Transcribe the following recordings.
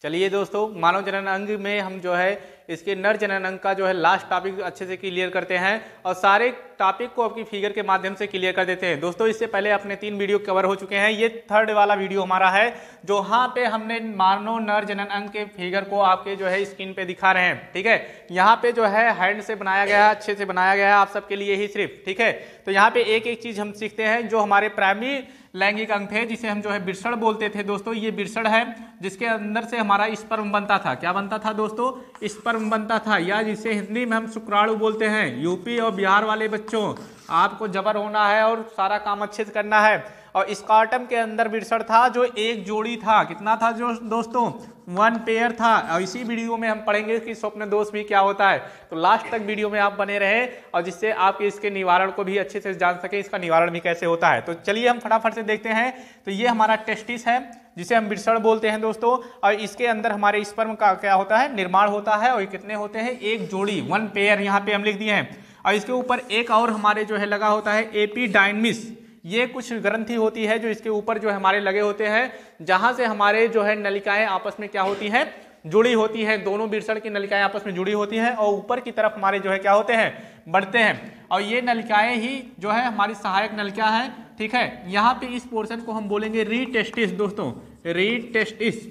चलिए दोस्तों, मानव जनन अंग में हम जो है इसके नर जनन अंग का जो है लास्ट टॉपिक अच्छे से क्लियर करते हैं और सारे टॉपिक को आपकी फिगर के माध्यम से क्लियर कर देते हैं। दोस्तों इससे पहले अपने 3 वीडियो कवर हो चुके हैं, ये थर्ड वाला वीडियो हमारा है जो यहाँ पे हमने मानव नर जनन अंग के फिगर को आपके जो है स्क्रीन पे दिखा रहे हैं। ठीक है, यहाँ पे जो है हैंड से बनाया गया है, अच्छे से बनाया गया है आप सबके लिए ही सिर्फ। ठीक है, तो यहाँ पे एक एक चीज हम सीखते हैं जो हमारे प्राइमरी लैंगिक अंग थे जिसे हम जो है वृषण बोलते थे। दोस्तों ये वृषण है जिसके अंदर से हमारा स्पर्म बनता था। क्या बनता था दोस्तों? स्पर्म बनता था, या जिसे हिंदी में हम शुक्राणु बोलते हैं। यूपी और बिहार वाले बच्चों, आपको जबर होना है और सारा काम अच्छे से करना है। और स्कार्टम के अंदर वृषण था जो एक जोड़ी था। कितना था जो दोस्तों? 1 पेयर था। और इसी वीडियो में हम पढ़ेंगे कि स्वप्न दोष भी क्या होता है। तो लास्ट तक वीडियो में आप बने रहे और जिससे आप इसके निवारण को भी अच्छे से जान सके, इसका निवारण भी कैसे होता है। तो चलिए हम फटाफट से देखते हैं। तो ये हमारा टेस्टिस है जिसे हम वृषण बोलते हैं दोस्तों, और इसके अंदर हमारे स्पर्म का क्या होता है? निर्माण होता है। और ये कितने होते हैं? एक जोड़ी, 1 पेयर यहाँ पे हम लिख दिए हैं। और इसके ऊपर एक और हमारे जो है लगा होता है एपिडाइमिस। ये कुछ ग्रंथि होती है जो इसके ऊपर जो है हमारे लगे होते हैं, जहां से हमारे जो है नलिकाएं आपस में क्या होती हैं? जुड़ी होती हैं। दोनों वृषण की नलिकाएं आपस में जुड़ी होती हैं और ऊपर की तरफ हमारे जो है क्या होते हैं? बढ़ते हैं। और ये नलिकाएं ही जो है हमारी सहायक नलिका है। ठीक है, यहाँ पे इस पोर्शन को हम बोलेंगे रीड टेस्टिस दोस्तों, रीड टेस्टिस।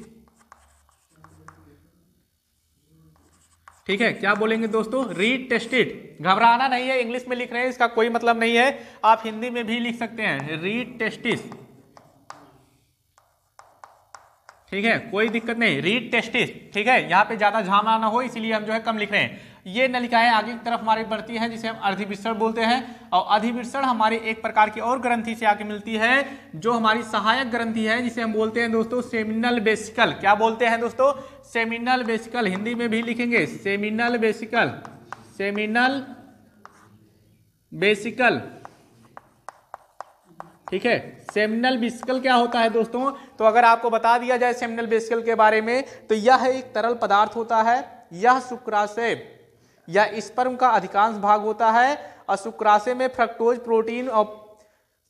ठीक है, क्या बोलेंगे दोस्तों? रीड टेस्टिड। घबराना नहीं है, इंग्लिश में लिख रहे हैं इसका कोई मतलब नहीं है, आप हिंदी में भी लिख सकते हैं, रीड टेस्टिस। ठीक है, कोई दिक्कत नहीं, रीड टेस्टिस। ठीक है, यहाँ पे ज्यादा झामा ना हो इसीलिए हम जो है कम लिख रहे हैं। ये नलिकाएं आगे की तरफ हमारी बढ़ती हैं जिसे हम अर्धिवृषण बोलते हैं। और अधिवृषण हमारी एक प्रकार की और ग्रंथि से आके मिलती है जो हमारी सहायक ग्रंथि है जिसे हम बोलते हैं दोस्तों सेमिनल वेसिकल। क्या बोलते हैं दोस्तों? Seminal vesicle. हिंदी में भी लिखेंगे सेमिनल वेसिकल, सेमिनल वेसिकल। ठीक है, सेमिनल वेसिकल क्या होता है दोस्तों? तो अगर आपको बता दिया जाए सेमिनल वेसिकल के बारे में, तो यह एक तरल पदार्थ होता है। यह शुक्राशय या स्पर्म का अधिकांश भाग होता है और शुक्राशय में फ्रक्टोज प्रोटीन और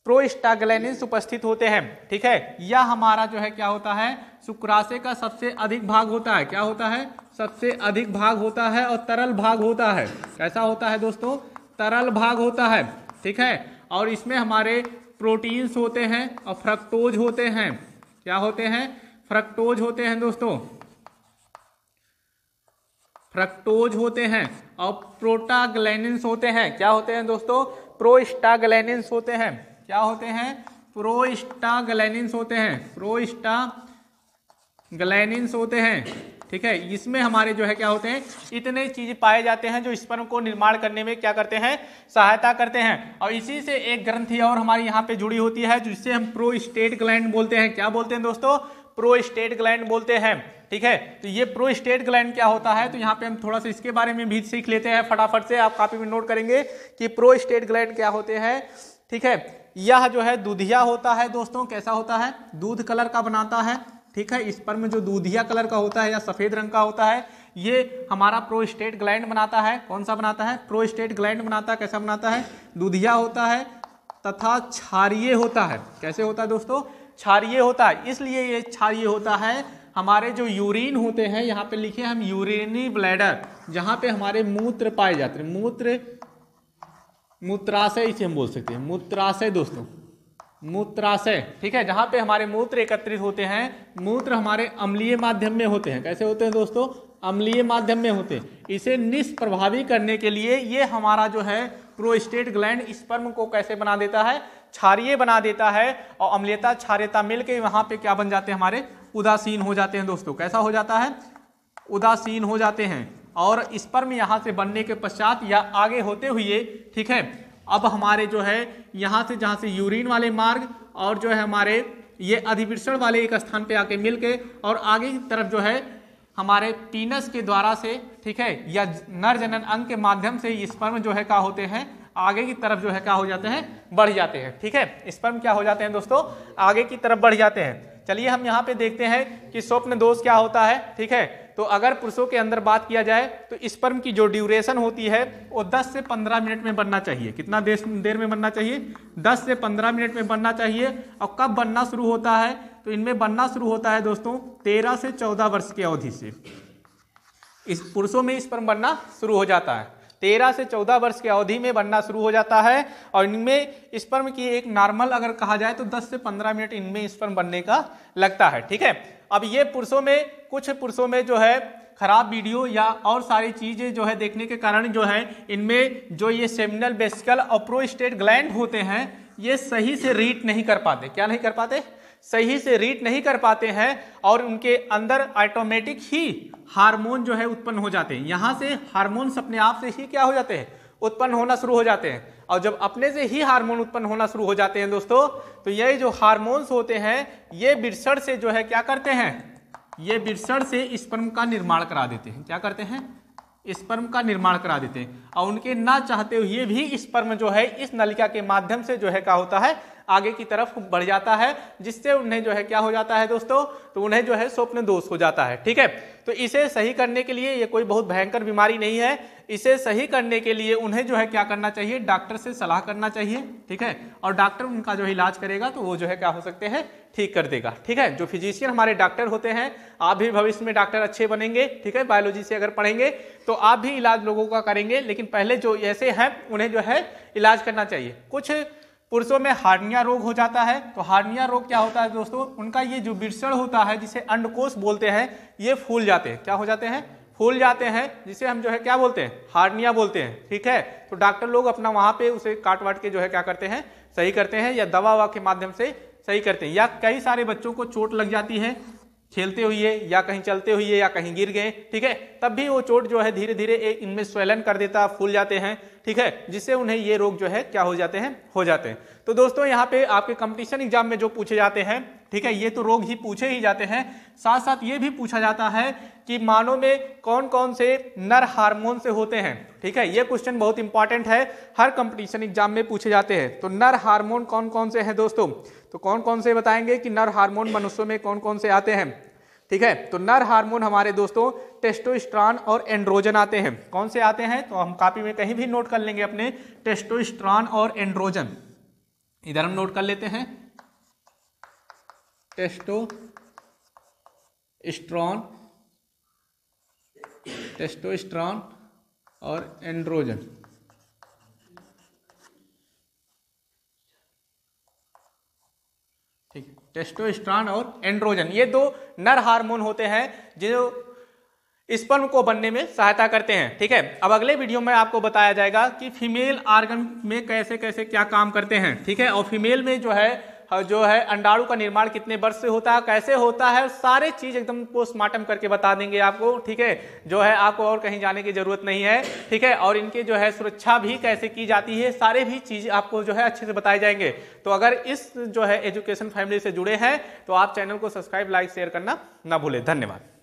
प्रोस्टाग्लैंडिन्स उपस्थित होते हैं। ठीक है, यह हमारा जो है क्या होता है? शुक्राशय का सबसे अधिक भाग होता है। क्या होता है? सबसे अधिक भाग होता है और तरल भाग होता है। कैसा होता है दोस्तों? तरल भाग होता है। ठीक है, और इसमें हमारे प्रोटीन्स होते हैं और फ्रक्टोज होते हैं। क्या होते हैं? फ्रक्टोज होते हैं दोस्तों, फ्रक्टोज होते हैं और प्रोटाग्लैंडिन्स होते हैं। क्या होते हैं दोस्तों? प्रोस्टाग्लैंडिन्स होते हैं। क्या होते हैं? प्रोस्टाग्लैंडिन्स होते हैं, प्रोस्टाग्लैंडिन्स होते हैं। ठीक है, इसमें हमारे जो है क्या होते हैं? इतने चीज पाए जाते हैं जो स्पर्म को निर्माण करने में क्या करते हैं? सहायता करते हैं। और इसी से एक ग्रंथि और हमारी यहाँ पे जुड़ी होती है जिससे हम प्रोस्टेट ग्लैंड बोलते हैं। क्या बोलते हैं दोस्तों? प्रोस्टेट ग्लैंड बोलते हैं। ठीक है, तो ये प्रोस्टेट ग्लैंड क्या होता है? तो यहाँ पे हम थोड़ा सा इसके बारे में भी सीख लेते हैं फटाफट से। आप कॉपी में नोट करेंगे कि प्रोस्टेट ग्लैंड क्या होते हैं। ठीक है, यह जो है दूधिया होता है दोस्तों। कैसा होता है? दूध कलर का बनाता है। ठीक है, स्पर्म जो दूधिया कलर का होता है या सफेद रंग का होता है, ये हमारा प्रोस्टेट ग्लैंड बनाता है। कौन सा बनाता है? प्रोस्टेट ग्लैंड बनाता है। कैसा बनाता है? दूधिया होता है तथा क्षारीय होता है। कैसे होता है दोस्तों? क्षारीय होता है। इसलिए ये क्षारीय होता है। हमारे जो यूरिन होते हैं, यहाँ पे लिखे हम यूरिनी ब्लैडर, जहां पे हमारे मूत्र पाए जाते हैं, मूत्राशय इसे हम बोल सकते हैं, मूत्राशय दोस्तों, मूत्राशय। ठीक है, जहां पे हमारे मूत्र एकत्रित होते हैं। मूत्र हमारे अम्लीय माध्यम में होते हैं। कैसे होते हैं दोस्तों? अम्लीय माध्यम में होते हैं। इसे निष्प्रभावी करने के लिए ये हमारा जो है प्रोस्टेट ग्लैंड स्पर्म को कैसे बना देता है? क्षारीय बना देता है। और अम्लीयता क्षारीयता मिलकर वहां पे क्या बन जाते हैं? हमारे उदासीन हो जाते हैं दोस्तों। कैसा हो जाता है? उदासीन हो जाते हैं। और स्पर्म यहां से बनने के पश्चात या आगे होते हुए, ठीक है, अब हमारे जो है यहां से जहां से यूरिन वाले मार्ग और जो है हमारे ये अधिवृषण वाले एक स्थान पे आके मिलके और आगे की तरफ जो है हमारे पीनस के द्वारा से, ठीक है, या नर जनन अंग के माध्यम से स्पर्म जो है क्या होते हैं? आगे की तरफ जो है क्या हो जाते हैं? बढ़ जाते हैं। ठीक है, स्पर्म क्या हो जाते हैं दोस्तों? आगे की तरफ बढ़ जाते हैं। चलिए हम यहाँ पे देखते हैं कि स्वप्न दोष क्या होता है। ठीक है, तो अगर पुरुषों के अंदर बात किया जाए तो स्पर्म की जो ड्यूरेशन होती है वो 10 से 15 मिनट में बनना चाहिए। कितना देर में बनना चाहिए? 10 से 15 मिनट में बनना चाहिए। और कब बनना शुरू होता है? तो इनमें बनना शुरू होता है दोस्तों 13 से 14 वर्ष की अवधि से। इस पुरुषों में स्पर्म बनना शुरू हो जाता है 13 से 14 वर्ष की अवधि में बनना शुरू हो जाता है। और इनमें स्पर्म की एक नॉर्मल अगर कहा जाए तो 10 से 15 मिनट इनमें स्पर्म बनने का लगता है। ठीक है, अब ये पुरुषों में, कुछ पुरुषों में जो है खराब वीडियो या और सारी चीजें जो है देखने के कारण जो है इनमें जो ये सेमिनल वेसिकल और प्रोस्टेट ग्लैंड होते हैं ये सही से रीड नहीं कर पाते। क्या नहीं कर पाते? सही से रीड नहीं कर पाते हैं और उनके अंदर ऑटोमेटिक ही हार्मोन जो है उत्पन्न हो जाते हैं। यहां से हार्मोन्स अपने आप से ही क्या हो जाते हैं? उत्पन्न होना शुरू हो जाते हैं। और जब अपने से ही हार्मोन उत्पन्न होना शुरू हो जाते हैं दोस्तों, तो ये जो हार्मोन्स होते हैं ये वृषण से जो है क्या करते हैं? ये वृषण से स्पर्म का निर्माण करा देते हैं। क्या करते हैं? स्पर्म का निर्माण करा देते हैं। और उनके ना चाहते हुए भी स्पर्म जो है इस नलिका के माध्यम से जो है क्या होता है? आगे की तरफ बढ़ जाता है, जिससे उन्हें जो है क्या हो जाता है दोस्तों? तो उन्हें जो है स्वप्न दोष हो जाता है। ठीक है, तो इसे सही करने के लिए, ये कोई बहुत भयंकर बीमारी नहीं है, इसे सही करने के लिए उन्हें जो है क्या करना चाहिए? डॉक्टर से सलाह करना चाहिए। ठीक है, और डॉक्टर उनका जो इलाज करेगा तो वो जो है क्या हो सकते हैं? ठीक कर देगा। ठीक है, जो फिजिशियन हमारे डॉक्टर होते हैं, आप भी भविष्य में डॉक्टर अच्छे बनेंगे। ठीक है, बायोलॉजी से अगर पढ़ेंगे तो आप भी इलाज लोगों का करेंगे, लेकिन पहले जो ऐसे हैं उन्हें जो है इलाज करना चाहिए। कुछ पुरुषों में हार्निया रोग हो जाता है। तो हार्निया रोग क्या होता है दोस्तों? उनका ये जो वृषण होता है जिसे अंडकोश बोलते हैं ये फूल जाते हैं। क्या हो जाते हैं? फूल जाते हैं, जिसे हम जो है क्या बोलते हैं? हार्निया बोलते हैं। ठीक है, तो डॉक्टर लोग अपना वहां पे उसे काट वाट के जो है क्या करते हैं? सही करते हैं, या दवा ववा के माध्यम से सही करते हैं। या कई सारे बच्चों को चोट लग जाती है खेलते हुए या कहीं चलते हुए या कहीं गिर गए। ठीक है, तब भी वो चोट जो है धीरे धीरे इनमें स्वेलन कर देता, फूल जाते हैं। ठीक है, जिससे उन्हें ये रोग जो है क्या हो जाते हैं? हो जाते हैं। तो दोस्तों यहाँ पे आपके कंपटीशन एग्जाम में जो पूछे जाते हैं, ठीक है, ये तो रोग ही पूछे ही जाते हैं, साथ साथ ये भी पूछा जाता है कि मानव में कौन कौन से नर हार्मोन से होते हैं। ठीक है, ये क्वेश्चन बहुत इंपॉर्टेंट है, हर कंपटीशन एग्जाम में पूछे जाते हैं। तो नर हार्मोन कौन कौन से हैं दोस्तों? तो कौन कौन से बताएंगे कि नर हार्मोन मनुष्यों में कौन कौन से आते हैं। ठीक है, तो नर हार्मोन हमारे दोस्तों टेस्टोस्टेरोन और एंड्रोजन आते हैं। कौन से आते हैं? तो हम कॉपी में कहीं भी नोट कर लेंगे अपने, टेस्टोस्टेरोन और एंड्रोजन। इधर हम नोट कर लेते हैं, टेस्टोस्टेरोन और एंड्रोजन। ठीक, टेस्टोस्टेरोन और एंड्रोजन ये दो नर हार्मोन होते हैं जो स्पर्म को बनने में सहायता करते हैं। ठीक है, अब अगले वीडियो में आपको बताया जाएगा कि फीमेल ऑर्गन में कैसे कैसे क्या काम करते हैं। ठीक है, और फीमेल में जो है अंडाणु का निर्माण कितने वर्ष से होता है, कैसे होता है, सारे चीज एकदम पोस्टमार्टम करके बता देंगे आपको। ठीक है, जो है आपको और कहीं जाने की जरूरत नहीं है। ठीक है, और इनके जो है सुरक्षा भी कैसे की जाती है, सारे भी चीज आपको जो है अच्छे से बताए जाएंगे। तो अगर इस जो है एजुकेशन फैमिली से जुड़े हैं तो आप चैनल को सब्सक्राइब, लाइक, शेयर करना ना भूलें। धन्यवाद।